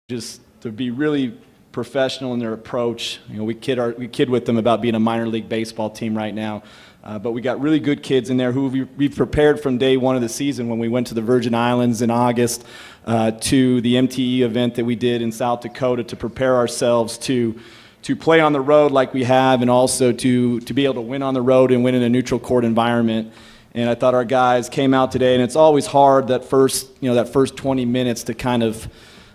just to be really professional in their approach. We kid with them about being a minor league baseball team right now. But we got really good kids in there who we've prepared from day one of the season when we went to the Virgin Islands in August to the MTE event that we did in South Dakota to prepare ourselves to play on the road like we have, and also to be able to win on the road and win in a neutral court environment. And I thought our guys came out today, and it's always hard that first 20 minutes to kind of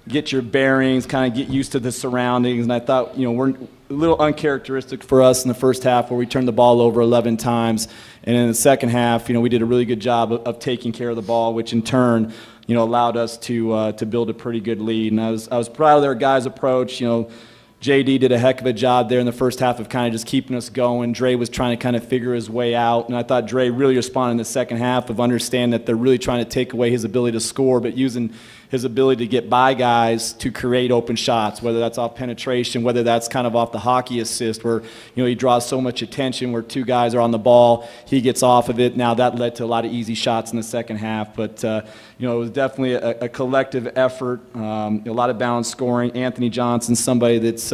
get your bearings, kind of get used to the surroundings. And I thought, we're a little uncharacteristic for us in the first half where we turned the ball over 11 times. And in the second half, we did a really good job of taking care of the ball, which in turn, allowed us to build a pretty good lead. And I was proud of their guys' approach. JD did a heck of a job there in the first half of kind of just keeping us going. Dre was trying to kind of figure his way out, and I thought Dre really responded in the second half of understanding that they're really trying to take away his ability to score, but using his ability to get by guys to create open shots, whether that's off penetration, whether that's kind of off the hockey assist where, he draws so much attention where two guys are on the ball, he gets off of it. Now that led to a lot of easy shots in the second half, but it was definitely a collective effort, a lot of balanced scoring. Anthony Johnson, somebody that's,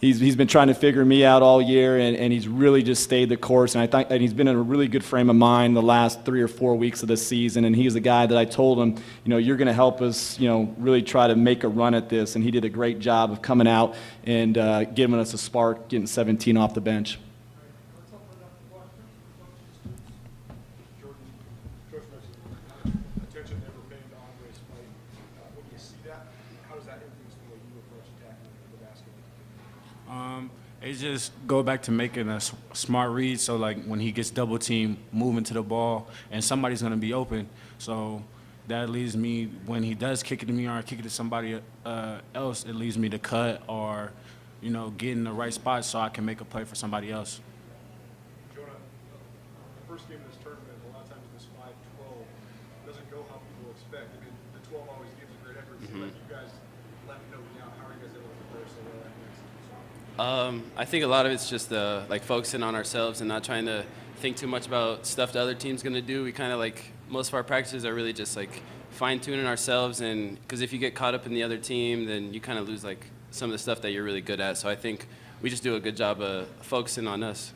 he's been trying to figure me out all year, and he's really just stayed the course. And I think that he's been in a really good frame of mind the last 3 or 4 weeks of the season. And he's the guy that I told him, you're going to help us, really try to make a run at this. And he did a great job of coming out and giving us a spark, getting 17 off the bench. It's just go back to making a smart read. So like when he gets double teamed, moving to the ball, and somebody's gonna be open. So that leaves me, when he does kick it to me or kick it to somebody else, it leaves me to cut or, get in the right spot so I can make a play for somebody else. Jonah, the first game of this tournament, a lot of times this 5-12 doesn't go how people expect. I mean, the 12 always gives a great effort. So like you guys let me know now, how are you guys able to prepare so well that next? I think a lot of it's just focusing on ourselves and not trying to think too much about stuff the other team's going to do. We kind of most of our practices are really just fine-tuning ourselves, and because if you get caught up in the other team, then you kind of lose some of the stuff that you're really good at. So I think we just do a good job of focusing on us.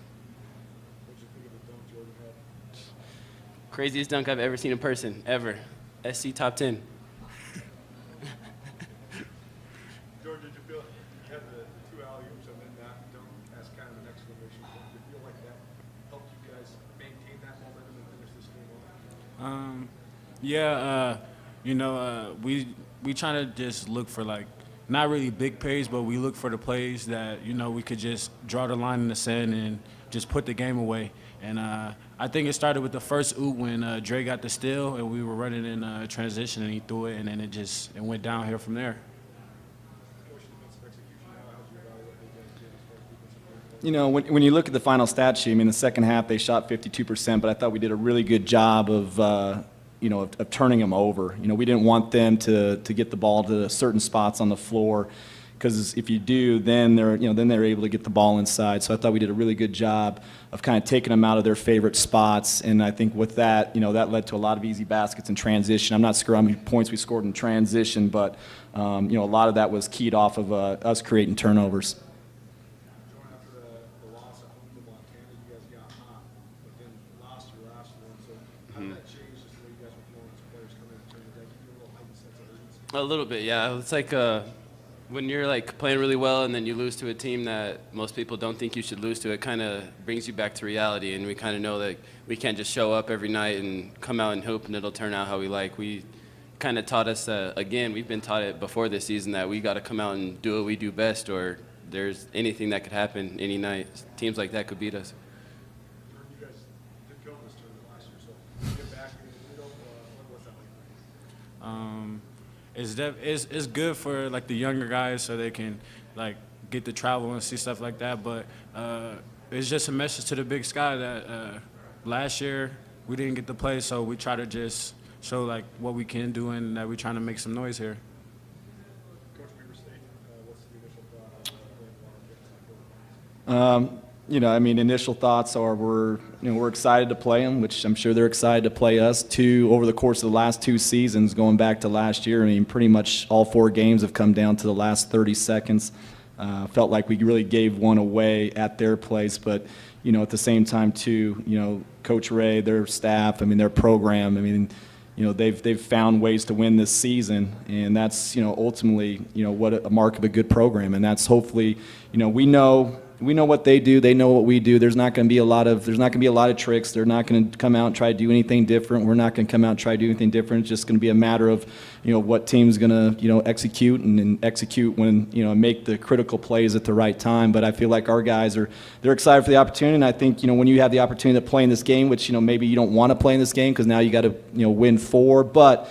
What did you think of the dunk Jordan had? Craziest dunk I've ever seen in person, ever. SC top 10. Jordan, did you feel you had the two alley-oops and then that dunk as kind of an exclamation point? Did you feel like that helped you guys maintain that momentum and finish this game off? We try to just look for not really big plays, but we look for the plays that we could just draw the line in the sand and just put the game away. And I think it started with the first oop when Dre got the steal and we were running in transition and he threw it, and then it went downhill from there. When you look at the final stat sheet, the second half they shot 52%, but I thought we did a really good job of turning them over. We didn't want them to get the ball to certain spots on the floor, because if you do, then they're able to get the ball inside. So I thought we did a really good job of kind of taking them out of their favorite spots, and I think with that, that led to a lot of easy baskets in transition. I'm not sure how many points we scored in transition, but a lot of that was keyed off of us creating turnovers. After the loss at home to Montana, you guys got hot, but then lost your last one. So how did that change just the way you guys were flowing as players coming into the game? Did you feel a little heightened sense of urgency? A little bit, yeah. It's when you're playing really well and then you lose to a team that most people don't think you should lose to, it kind of brings you back to reality, and we kind of know that we can't just show up every night and come out and hope and it'll turn out how we like. We kind of taught us, again, we've been taught it before this season, that we got to come out and do what we do best, or there's anything that could happen any night. Teams like that could beat us. You guys did go in this tournament last year, so you get back in the middle, what's that like? It's good for the younger guys so they can get to travel and see stuff like that. But it's just a message to the Big Sky that last year we didn't get to play, so we try to just show what we can do and that we're trying to make some noise here. Coach Weaver State, what's the initial thought on playing I mean, initial thoughts are we're excited to play them, which I'm sure they're excited to play us. Two, over the course of the last 2 seasons, going back to last year, I mean, pretty much all 4 games have come down to the last 30 seconds. Felt like we really gave one away at their place, but at the same time too, Coach Ray, their staff, I mean, their program, I mean, they've found ways to win this season, and that's ultimately what a mark of a good program, and that's hopefully we know what they do. They know what we do. There's not going to be a lot of tricks. They're not going to come out and try to do anything different. We're not going to come out and try to do anything different. It's just going to be a matter of, what team's going to, execute and execute when, make the critical plays at the right time. But I feel like our guys they're excited for the opportunity. And I think, when you have the opportunity to play in this game, which, maybe you don't want to play in this game because now you got to, win 4, but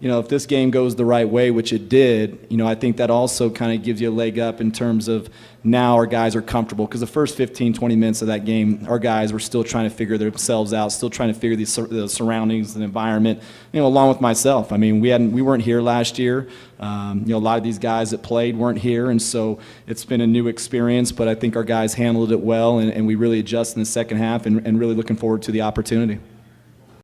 if this game goes the right way, which it did, I think that also kind of gives you a leg up in terms of now our guys are comfortable. Because the first 15, 20 minutes of that game, our guys were still trying to figure themselves out, still trying to figure the surroundings and environment, along with myself. I mean, we weren't here last year. A lot of these guys that played weren't here, and so it's been a new experience, but I think our guys handled it well, and we really adjusted in the second half and really looking forward to the opportunity.